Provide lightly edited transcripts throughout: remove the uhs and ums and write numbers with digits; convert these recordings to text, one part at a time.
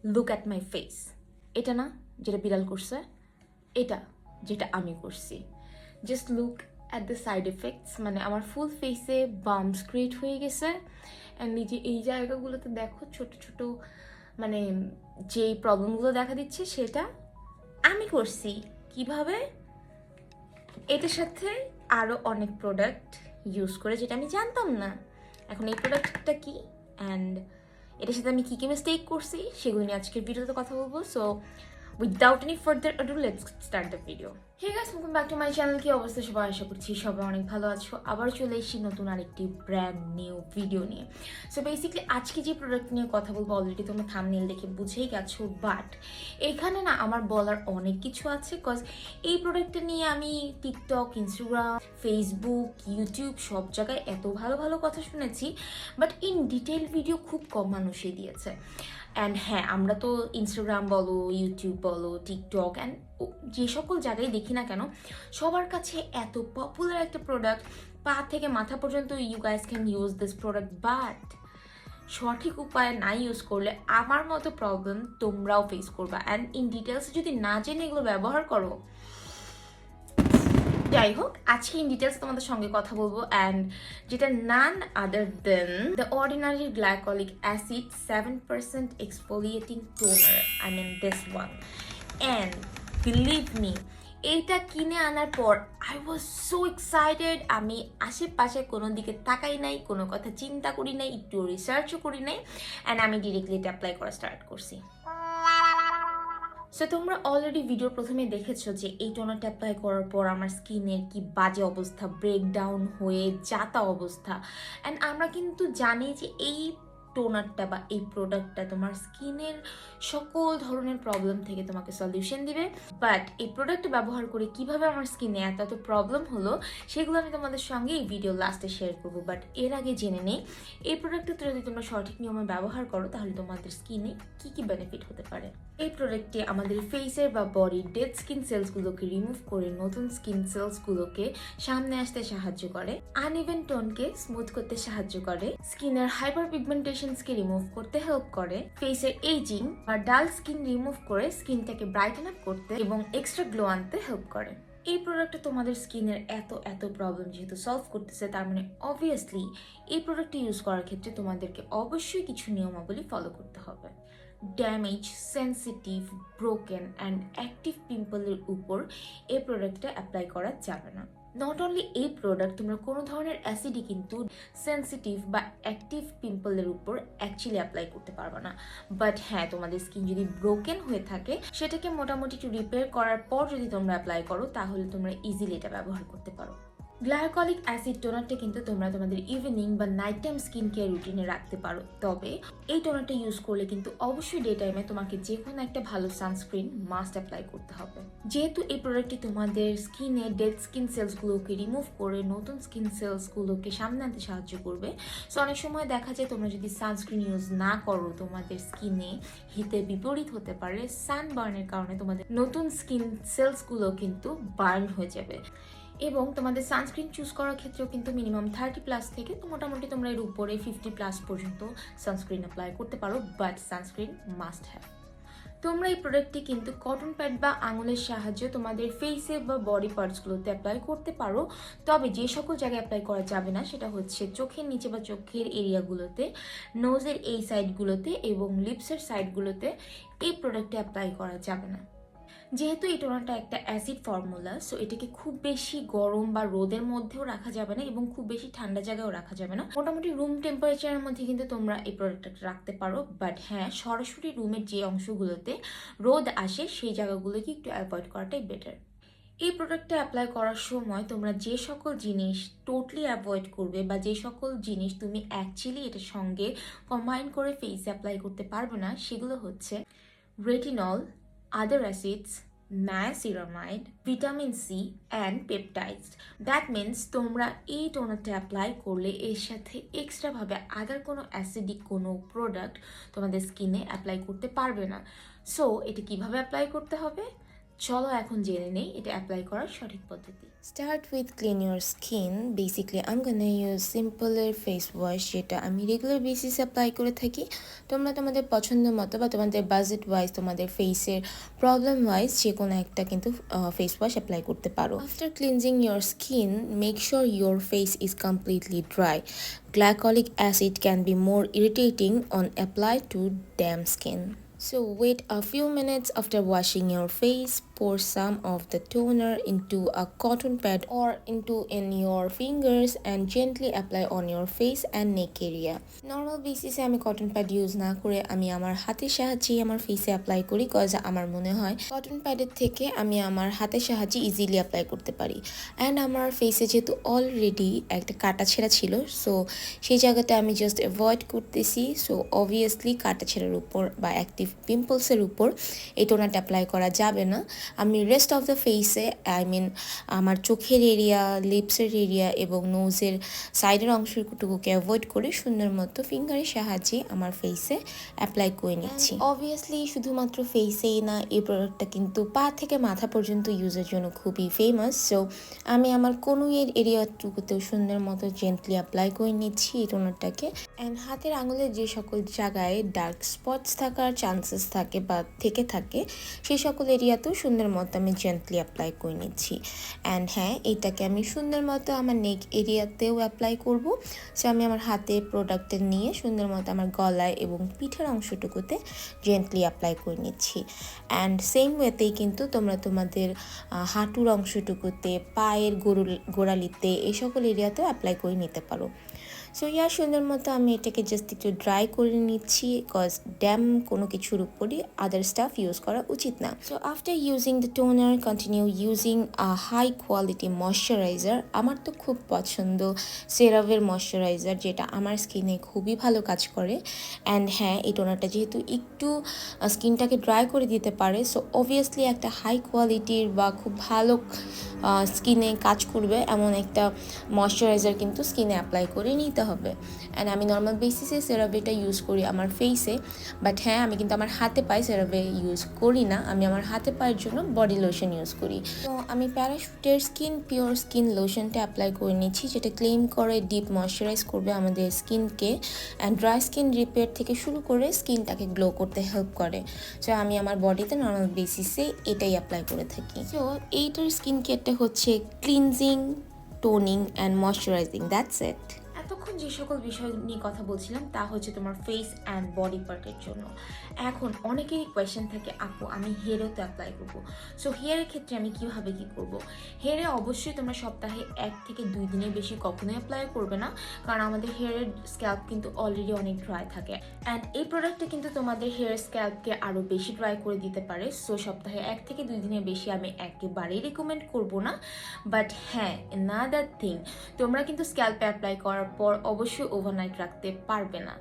Look at my face. এটা না যেটা বিড়াল করছে, এটা যেটা আমি করছি। Just look at the side effects, মানে আমার ফুল ফেসে বাম্পস ক্রিয়েট হয়ে গেছে। অ্যান্ড নিজে এই জায়গাগুলোতে দেখো ছোট ছোট মানে যেই প্রবলেমগুলো দেখা দিচ্ছে সেটা আমি করছি। কিভাবে? এটার সাথে আরও অনেক প্রোডাক্ট ইউজ করে যেটা আমি জানতাম না। এখন এই প্রোডাক্টটা কি অ্যান্ড এটার সাথে আমি কী কী মিস্টেক করছি সেগুলো নিয়ে আজকের ভিডিওতে কথা বলবো। So without any further ado let's start the video. Hey guys, welcome back to my channel. কি অবস্থা সবাই? আশা করছি সবাই অনেক ভালো আছো। আবার চলে এসেছি নতুন আরেকটি ব্র্যান্ড নিউ ভিডিও নিয়ে। সো বেসিক্যালি আজকে যে প্রোডাক্ট নিয়ে কথা বলবো অলরেডি তোমরা থাম্বনেল দেখে বুঝেই গেছো, বাট এখানে না আমার বলার অনেক কিছু আছে। কজ এই প্রোডাক্টটা নিয়ে আমি টিকটক, ইনস্টাগ্রাম, ফেসবুক, ইউটিউব সব জায়গায় এত ভালো ভালো কথা শুনেছি, বাট ইন ডিটেল ভিডিও খুব কম মানুষই দিয়েছে। অ্যান্ড হ্যাঁ, আমরা তো ইনস্টাগ্রাম বলো, ইউটিউব বলো, টিকটক অ্যান্ড যে সকল জায়গায় দেখি না কেন সবার কাছে এত পপুলার একটা প্রোডাক্ট, পা থেকে মাথা পর্যন্ত you guys can use this product, but সঠিক উপায়ে না ইউজ করলে আমার মতো প্রবলেম তোমরাও ফেস করবা। অ্যান্ড ইন ডিটেলস যদি না জেনে এগুলো ব্যবহার করো, যাই হোক আজকে ইন ডিটেলস তোমাদের সঙ্গে কথা বলবো। অ্যান্ড যেটা none other than the ordinary glycolic acid 7% exfoliating toner, I mean this one. And believe me, এইটা কিনে আনার পর আই ওয়াজ সো এক্সাইটেড। আমি আশেপাশে কোনো দিকে তাকাই নাই, কোনো কথা চিন্তা করি নাই, একটু রিসার্চও করি নাই, অ্যান্ড আমি ডিরেক্টলি এটা অ্যাপ্লাই করা স্টার্ট করছি। সো তোমরা অলরেডি ভিডিওর প্রথমে দেখেছো যে এই টোনারটা অ্যাপ্লাই করার পর আমার স্কিনের কি বাজে অবস্থা, ব্রেকডাউন হয়ে যাতা অবস্থা। অ্যান্ড আমরা কিন্তু জানি যে এই টোনারটা বা এই প্রোডাক্টটা তোমার স্কিনের সকল ধরনের প্রবলেম থেকে তোমাকে সলিউশন দিবে। বাট এই প্রোডাক্টটা ব্যবহার করে কিভাবে আমার স্কিনে এত এত প্রবলেম হলো সেগুলো আমি তোমাদের সঙ্গে এই ভিডিও লাস্টে শেয়ার করবো। বাট এর আগে জেনে নেই এই প্রোডাক্টটা যদি তোমরা সঠিক নিয়মে ব্যবহার করো তাহলে তোমাদের স্কিনে কি কি বেনিফিট হতে পারে। এই প্রোডাক্টটি আমাদের ফেসের বা বডির ডেড স্কিন সেলসগুলোকে রিমুভ করে নতুন স্কিন সেলসগুলোকে সামনে আসতে সাহায্য করে, আনইভেন টোনকে স্মুথ করতে সাহায্য করে, স্কিনের হাইপার পিগমেন্টেশনসকে রিমুভ করতে হেল্প করে, ফেসের এজিং বা ডাল স্কিন রিমুভ করে স্কিনটাকে ব্রাইটেন আপ করতে এবং এক্সট্রা গ্লো আনতে হেল্প করে। এই প্রোডাক্টটা তোমাদের স্কিনের এত প্রবলেম যেহেতু সলভ করতেছে, তার মানে অবভিয়াসলি এই প্রোডাক্টটি ইউজ করার ক্ষেত্রে তোমাদেরকে অবশ্যই কিছু নিয়মাবলী ফলো করতে হবে। Damage, sensitive, broken and active পিম্পলের উপর এই প্রোডাক্টটা অ্যাপ্লাই করা যাবে না। নট অনলি এই প্রোডাক্ট, তোমরা কোনো ধরনের অ্যাসিডই কিন্তু সেন্সিটিভ বা অ্যাক্টিভ পিম্পলের উপর অ্যাকচুয়ালি অ্যাপ্লাই করতে পারবে না। বাট হ্যাঁ, তোমাদের স্কিন যদি ব্রোকেন হয়ে থাকে সেটাকে মোটামুটি একটু রিপেয়ার করার পর যদি তোমরা অ্যাপ্লাই করো তাহলে তোমরা ইজিলি এটা ব্যবহার করতে পারো। গ্লাইকলিক অ্যাসিড টোনারটা কিন্তু তোমরা তোমাদের ইভিনিং বা নাইট টাইম স্কিন কেয়ার রুটিনে রাখতে পারো, তবে এই টোনারটা ইউজ করলে কিন্তু অবশ্যই ডে টাইমে তোমাকে যে কোনো একটা ভালো সানস্ক্রিন মাস্ট অ্যাপ্লাই করতে হবে। যেহেতু এই প্রোডাক্টটি তোমাদের স্কিনে ডেড স্কিন সেলসগুলোকে রিমুভ করে নতুন স্কিন সেলসগুলোকে সামনে আনতে সাহায্য করবে। সো অনেক সময় দেখা যায় তোমরা যদি সানস্ক্রিন ইউজ না করো তোমাদের স্কিনে হিতে বিপরীত হতে পারে। সানবার্নের কারণে তোমাদের নতুন স্কিন সেলসগুলো কিন্তু বার্ন হয়ে যাবে। এবং তোমাদের সানস্ক্রিন চুজ করার ক্ষেত্রেও কিন্তু মিনিমাম 30+ থেকে তো মোটামুটি তোমরা এর উপরে 50+ পর্যন্ত সানস্ক্রিন অ্যাপ্লাই করতে পারো, বাট সানস্ক্রিন মাস্ট হ্যাভ। তোমরা এই প্রোডাক্টটি কিন্তু কটন প্যাড বা আঙুলের সাহায্যে তোমাদের ফেসে বা বডি পার্টসগুলোতে অ্যাপ্লাই করতে পারো, তবে যে সকল জায়গায় অ্যাপ্লাই করা যাবে না সেটা হচ্ছে চোখের নিচে বা চোখের এরিয়াগুলোতে, নোজের এই সাইডগুলোতে এবং লিপসের সাইডগুলোতে এই প্রোডাক্টটি অ্যাপ্লাই করা যাবে না। যেহেতু এই টোনারটা একটা অ্যাসিড ফর্মুলা, সো এটাকে খুব বেশি গরম বা রোদের মধ্যেও রাখা যাবে না এবং খুব বেশি ঠান্ডা জায়গায়ও রাখা যাবে না। মোটামুটি রুম টেম্পারেচারের মধ্যে কিন্তু তোমরা এই প্রোডাক্টটা রাখতে পারো, বাট হ্যাঁ, সরাসরি রুমের যে অংশগুলোতে রোদ আসে সেই জায়গাগুলোকে একটু অ্যাভয়েড করাটাই বেটার। এই প্রোডাক্টটা অ্যাপ্লাই করার সময় তোমরা যে সকল জিনিস টোটালি অ্যাভয়েড করবে বা যে সকল জিনিস তুমি অ্যাকচুয়ালি এটার সঙ্গে কম্বাইন করে ফেসে অ্যাপ্লাই করতে পারবে না সেগুলো হচ্ছে retinol, other acids, niacinamide, vitamin C and peptides. That means তোমরা এই টোনারটা অ্যাপ্লাই করলে এর সাথে এক্সট্রাভাবে আদার কোনো অ্যাসিডিক কোনো প্রোডাক্ট তোমাদের স্কিনে অ্যাপ্লাই করতে পারবে না। সো এটা কিভাবে অ্যাপ্লাই করতে হবে চলো এখন জেনে নেই এটা অ্যাপ্লাই করার সঠিক পদ্ধতি। Start with clean your skin. Basically, I'm gonna use simpler face wash যেটা আমি রেগুলার বেসিসে অ্যাপ্লাই করে থাকি। তোমরা তোমাদের পছন্দ মতো বা তোমাদের বাজেট ওয়াইজ, তোমাদের ফেসের প্রবলেম ওয়াইজ যে কোনো একটা কিন্তু ফেস ওয়াশ অ্যাপ্লাই করতে পারো। After cleansing your skin, make sure your face is completely dry. Glycolic acid can be more irritating on applied to damp skin. So wait a few minutes after washing your face, pour some of the toner into a cotton pad or in your fingers and gently apply on your face and neck area. Normal বেসিসে আমি cotton pad use না করে আমি আমার হাতের সাহায্যেই আমার ফেসে অ্যাপ্লাই করি, কজ আমার মনে হয় কটন প্যাডের থেকে আমি আমার হাতের সাহায্যে ইজিলি অ্যাপ্লাই করতে পারি। অ্যান্ড আমার ফেসে যেহেতু অলরেডি একটা কাটা ছেঁড়া ছিল, সো সেই জায়গাটা আমি জাস্ট অ্যাভয়েড করতেছি। সো অবভিয়াসলি কাটা ছেঁড়ার উপর বা অ্যাক্টিভ পিম্পলসের উপর এই টোনারটা অ্যাপ্লাই করা যাবে না। আমি রেস্ট অফ দ্য ফেসে, আই মিন আমার চোখের এরিয়া, লিপসের এরিয়া এবং নোজের সাইডের অংশটুকুকে অ্যাভয়েড করে সুন্দর মতো ফিঙ্গারের সাহায্যে আমার ফেসে অ্যাপ্লাই করে নিচ্ছি। অবভিয়াসলি শুধুমাত্র ফেসেই না, এই প্রোডাক্টটা কিন্তু পা থেকে মাথা পর্যন্ত ইউজের জন্য খুবই ফেমাস। সো আমি আমার কনুইয়ের এরিয়াটুকুতেও সুন্দর মতো জেন্টলি অ্যাপ্লাই করে নিচ্ছি এই টোনারটাকে। অ্যান্ড হাতের আঙুলের যে সকল জায়গায় ডার্ক স্পটস থাকার চান্সেস থাকে বা থেকে থাকে, সেই সকল এরিয়াতেও সুন্দর মতো আমি জেন্টলি অ্যাপ্লাই করে নিচ্ছি। অ্যান্ড হ্যাঁ, এইটাকে আমি সুন্দর মতো আমার নেক এরিয়াতেও অ্যাপ্লাই করব। সো আমি আমার হাতে প্রোডাক্টটা নিয়ে সুন্দর মতো আমার গলায় এবং পিঠের অংশটুকুতে জেন্টলি অ্যাপ্লাই করে নিচ্ছি। অ্যান্ড সেম ওয়েতেই কিন্তু তোমরা তোমাদের হাঁটুর অংশটুকুতে, পায়ের গোড়ালিতে, এই সকল এরিয়াতেও অ্যাপ্লাই করে নিতে পারো। সো সুন্দর মতো আমি এটাকে জাস্ট একটু ড্রাই করে নিচ্ছি, কজ ড্যাম কোনো কিছুর উপরই আদার স্টাফ ইউজ করা উচিত না। So after using the toner, continue using a high quality moisturiser. আমার তো খুব পছন্দ সেরাভের ময়শ্চারাইজার, যেটা আমার স্কিনে খুবই ভালো কাজ করে। অ্যান্ড হ্যাঁ, এই টোনারটা যেহেতু একটু স্কিনটাকে ড্রাই করে দিতে পারে, সো অবভিয়াসলি একটা হাই কোয়ালিটির বা খুব ভালো স্কিনে কাজ করবে এমন একটা ময়শ্চারাইজার কিন্তু স্কিনে অ্যাপ্লাই করে নিতে হবে। অ্যান্ড আমি নর্মাল বেসিসে সেরাভেটা ইউজ করি আমার ফেসে, বাট হ্যাঁ, আমি কিন্তু আমার হাতে পায়ে সেরাভে ইউজ করি না, আমি আমার হাতে পায়ের জন্য বডি লোশন ইউজ করি। তো আমি প্যারাশুটের পিওর স্কিন লোশনটা অ্যাপ্লাই করে নিচ্ছি, যেটা ক্লেম করে ডিপ ময়শ্চারাইজ করবে আমাদের স্কিনকে, অ্যান্ড ড্রাই স্কিন রিপেয়ার থেকে শুরু করে স্কিনটাকে গ্লো করতে হেল্প করে। সো আমি আমার বডিতে নর্মাল বেসিসে এটাই অ্যাপ্লাই করে থাকি। সো এইটার স্কিন কেয়ারটা হচ্ছে cleansing, toning and moisturising, that's it. এতক্ষণ যে সকল বিষয় নিয়ে কথা বলছিলাম তা হচ্ছে তোমার ফেস অ্যান্ড বডি পার্টের জন্য। এখন অনেকেরই কোয়েশ্চেন থাকে, আপু আমি হেয়ারেও তো অ্যাপ্লাই করবো, সো হেয়ারের ক্ষেত্রে আমি কীভাবে কী করবো? হেয়ারে অবশ্যই তোমরা সপ্তাহে 1 থেকে 2 দিনের বেশি কখনোই অ্যাপ্লাই করবে না, কারণ আমাদের হেয়ারের স্ক্যাল্প কিন্তু অলরেডি অনেক ড্রাই থাকে। অ্যান্ড এই প্রোডাক্টটা কিন্তু তোমাদের হেয়ার স্ক্যাল্পকে আরও বেশি ড্রাই করে দিতে পারে। সো সপ্তাহে 1 থেকে 2 দিনের বেশি আমি একেবারেই রেকমেন্ড করবো না। বাট হ্যাঁ, অ্যানাদার থিং, তোমরা কিন্তু স্ক্যাল্পে অ্যাপ্লাই করার পর অবশ্যই ওভারনাইট রাখতে পারবে না।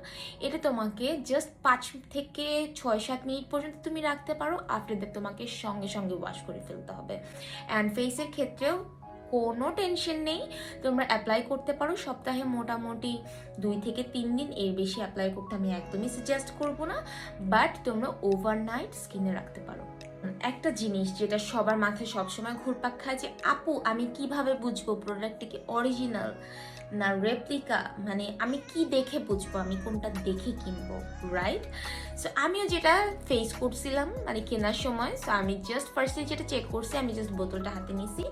এটা তোমাকে জাস্ট 5 থেকে 6-7 মিনিট পর্যন্ত তুমি রাখতে পারো, আফটার দ্যাট তোমাকে সঙ্গে সঙ্গে ওয়াশ করে ফেলতে হবে। অ্যান্ড ফেসের ক্ষেত্রেও কোনো টেনশন নেই, তোমরা অ্যাপ্লাই করতে পারো সপ্তাহে মোটামুটি 2 থেকে 3 দিন, এর বেশি অ্যাপ্লাই করতে আমি একদমই সাজেস্ট করব না, বাট তোমরা ওভারনাইট স্কিনে রাখতে পারো। একটা জিনিস যেটা সবার মাথায় সবসময় ঘুরপাক খায় যে আপু আমি কিভাবে বুঝবো প্রোডাক্টটা কি অরিজিনাল না রেপ্লিকা, মানে আমি কি দেখে বুঝবো আমি কোনটা দেখে কিনবো, রাইট? সো আমিও যেটা ফেস করছিলাম মানে কেনার সময়, সো আমি জাস্ট ফার্স্টে যেটা চেক করছি, আমি জাস্ট বোতলটা হাতে নিছি,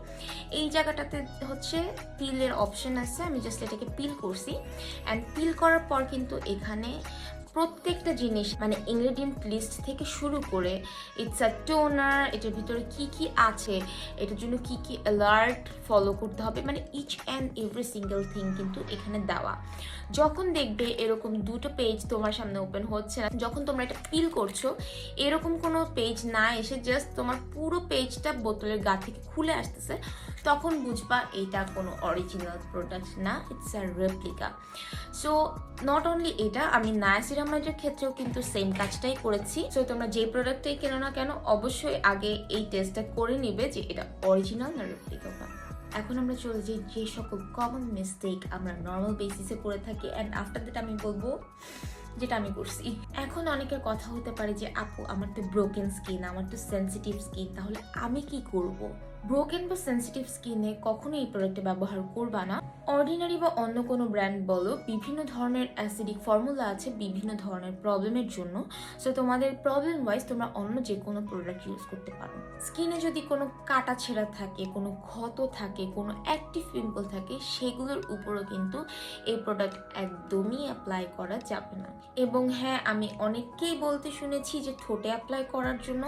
এই জায়গাটাতে হচ্ছে পিলের অপশন আছে, আমি জাস্ট এটাকে পিল করছি। অ্যান্ড পিল করার পর কিন্তু এখানে প্রত্যেকটা জিনিস মানে ইনগ্রেডিয়েন্ট লিস্ট থেকে শুরু করে ইটস আ টোনার, এটার ভিতরে কি কি আছে, এটার জন্য কি কি অ্যালার্ট ফলো করতে হবে, মানে each and every single thing কিন্তু এখানে দেওয়া। যখন দেখবে এরকম দুটো পেজ তোমার সামনে ওপেন হচ্ছে না, যখন তোমরা এটা পিল করছো এরকম কোনো পেজ না এসে জাস্ট তোমার পুরো পেজটা বোতলের গা থেকে খুলে আসতেছে, তখন বুঝবা এটা কোনো অরিজিনাল প্রোডাক্ট না, it's a replica. So not only এটা, আমি নায়াসিরামাইডের ক্ষেত্রেও কিন্তু সেম কাজটাই করেছি। সো তোমরা যে প্রোডাক্টটাই কেনো না কেন অবশ্যই আগে এই টেস্টটা করে নিবে যে এটা অরিজিনাল না রেপ্লিকা। এখন আমরা চলে যাই যে সকল কমন মিস্টেক আমরা নর্মাল বেসিসে করে থাকি, অ্যান্ড আফটার দ্যাট আমি বলবো যেটা আমি করছি। এখন অনেকের কথা হতে পারে যে আপু আমার তো ব্রোকেন স্কিন, আমার তো সেনসিটিভ স্কিন, তাহলে আমি কি করব? ব্রোকেন বা সেনসিটিভ স্কিনে কখনো এই প্রোডাক্টটা ব্যবহার করবা না। অর্ডিনারি বা অন্য কোনো ব্র্যান্ড বলো, বিভিন্ন ধরনের অ্যাসিডিক ফর্মুলা আছে বিভিন্ন ধরনের প্রবলেমের জন্য। সো তোমাদের প্রবলেম ওয়াইজ তোমরা অন্য যে কোনো প্রোডাক্ট ইউজ করতে পারো। স্কিনে যদি কোনো কাটা ছেঁড়া থাকে, কোনো ক্ষত থাকে, কোনো অ্যাক্টিভ পিম্পল থাকে, সেগুলোর উপরও কিন্তু এই প্রোডাক্ট একদমই অ্যাপ্লাই করা যাবে না। এবং হ্যাঁ, আমি অনেককেই বলতে শুনেছি যে ঠোঁটে অ্যাপ্লাই করার জন্য,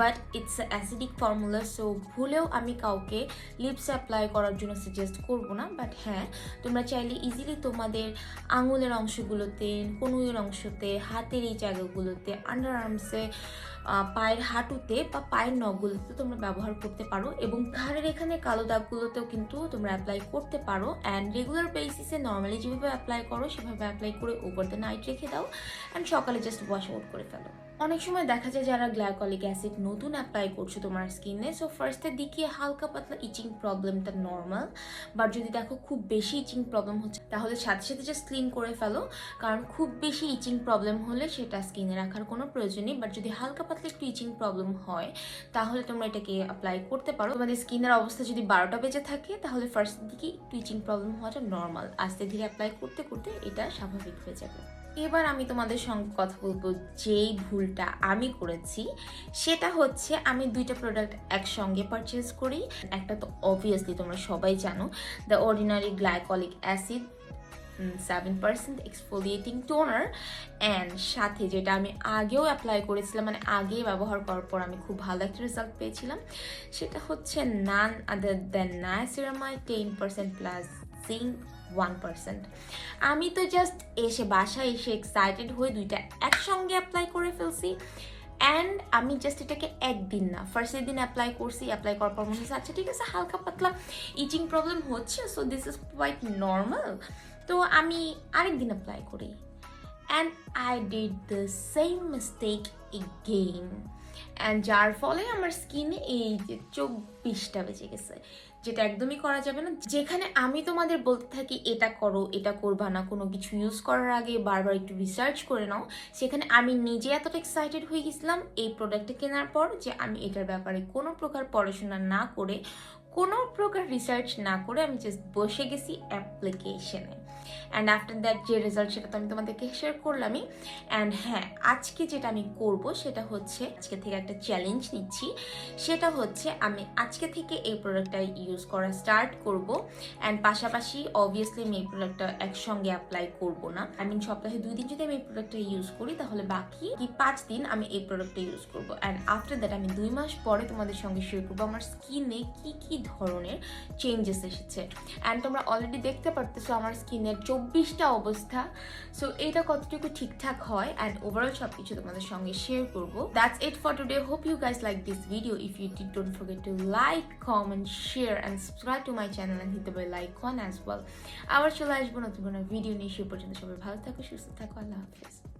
but it's acidic formula, so ভুলেও আমি কাউকে লিপস অ্যাপ্লাই করার জন্য সাজেস্ট করব না। বাট হ্যাঁ, তোমরা চাইলে ইজিলি তোমাদের আঙুলের অংশগুলোতে, কনুইয়ের অংশতে, হাতের এই জায়গাগুলোতে, আন্ডার আর্মসে, পায়ের হাঁটুতে বা পায়ের নখগুলোতে তোমরা ব্যবহার করতে পারো। এবং ঘাড়ের এখানে কালো দাগগুলোতেও কিন্তু তোমরা অ্যাপ্লাই করতে পারো। অ্যান্ড রেগুলার বেসিসে নর্মালি যেভাবে অ্যাপ্লাই করো সেভাবে অ্যাপ্লাই করে ওভার দ্য নাইট রেখে দাও অ্যান্ড সকালে জাস্ট ওয়াশ আউট করে ফেলো। অনেক সময় দেখা যায় যারা গ্লাইকলিক অ্যাসিড নতুন অ্যাপ্লাই করছো তোমার স্কিনে, সো ফার্স্টের দিকে হালকা পাতলা ইচিং প্রবলেমটা নর্মাল। বাট যদি দেখো খুব বেশি ইচিং প্রবলেম হচ্ছে, তাহলে সাথে সাথে জাস্ট ক্লিন করে ফেলো, কারণ খুব বেশি ইচিং প্রবলেম হলে সেটা স্কিনে রাখার কোনো প্রয়োজন নেই। বাট যদি হালকা পাতলা একটু ইচিং প্রবলেম হয়, তাহলে তোমরা এটাকে অ্যাপ্লাই করতে পারো। তোমাদের স্কিনের অবস্থা যদি 12টা বেজে থাকে, তাহলে ফার্স্টের দিকে একটু ইচিং প্রবলেম হওয়াটা নর্মাল, আস্তে ধীরে অ্যাপ্লাই করতে করতে এটা স্বাভাবিক হয়ে যাবে। এবার আমি তোমাদের সঙ্গে কথা বলবো যেই ভুলটা আমি করেছি, সেটা হচ্ছে আমি দুইটা প্রোডাক্ট একসঙ্গে পারচেজ করি। একটা তো অবভিয়াসলি তোমরা সবাই জানো, the ordinary glycolic acid 7% exfoliating toner, and সাথে যেটা আমি আগেও অ্যাপ্লাই করেছিলাম, মানে আগে ব্যবহার করার পর আমি খুব ভালো একটা রেজাল্ট পেয়েছিলাম, সেটা হচ্ছে নান আদার দ্যান নায়াসিরামাইড 10% প্লাস জিঙ্ক 1%। আমি তো জাস্ট বাসায় এসে এক্সাইটেড হয়ে দুইটা একসঙ্গে অ্যাপ্লাই করে ফেলছি। অ্যান্ড আমি জাস্ট এটাকে একদিন না, ফার্স্টের দিন অ্যাপ্লাই করছি, অ্যাপ্লাই করার পর মনে হচ্ছে আচ্ছা ঠিক আছে, হালকা পাতলা ইচিং প্রবলেম হচ্ছে, so this is quite normal, তো আমি আরেকদিন অ্যাপ্লাই করি। And I did the same mistake again, and যার ফলে আমার স্কিনে এই যে 24টা বেজে গেছে, যেটা একদমই করা যাবে না। যেখানে আমি তোমাদের বলতে থাকি এটা করো, এটা করবা না, কোনো কিছু ইউজ করার আগে বারবার একটু রিসার্চ করে নাও, সেখানে আমি নিজে এতটা এক্সাইটেড হয়ে গেছিলাম এই প্রোডাক্টটা কেনার পর যে আমি এটার ব্যাপারে কোনো প্রকার পড়াশোনা না করে, কোনো প্রকার রিসার্চ না করে আমি জাস্ট বসে গেছি অ্যাপ্লিকেশনে। অ্যান্ড আফটার দ্যাট যে রেজাল্ট, সেটা তো আমি তোমাদেরকে শেয়ার করলামই। অ্যান্ড হ্যাঁ, আজকে যেটা আমি করব সেটা হচ্ছে, আজকে থেকে একটা চ্যালেঞ্জ নিচ্ছি, সেটা হচ্ছে আমি আজকে থেকে এই প্রোডাক্টটা ইউজ করা স্টার্ট করব। অ্যান্ড পাশাপাশি অবভিয়াসলি আমি এই প্রোডাক্টটা একসঙ্গে অ্যাপ্লাই করব না। সপ্তাহে 2 দিন যদি আমি এই প্রোডাক্টটা ইউজ করি, তাহলে বাকি 5 দিন আমি এই প্রোডাক্টটা ইউজ করব। অ্যান্ড আফটার দ্যাট আমি 2 মাস পরে তোমাদের সঙ্গে শেয়ার করবো আমার স্কিনে কি কি ধরনের চেঞ্জেস এসেছে। অ্যান্ড তোমরা অলরেডি দেখতে পারতেছো আমার স্কিনের 24টা অবস্থা, সো এটা কতটুকু ঠিকঠাক হয়, অ্যান্ড ওভারঅল সবকিছু তোমাদের সঙ্গে শেয়ার করবো। That's it for today. Hope you guys like this video. If you did, don't forget to like, comment, share and subscribe to my channel and hit the bell icon as well. আবার চলে আসবো নতুন কোনো video নিয়ে। সে পর্যন্ত সবাই ভালো থাকো, সুস্থ থাকো, আল্লাহ হাফেজ।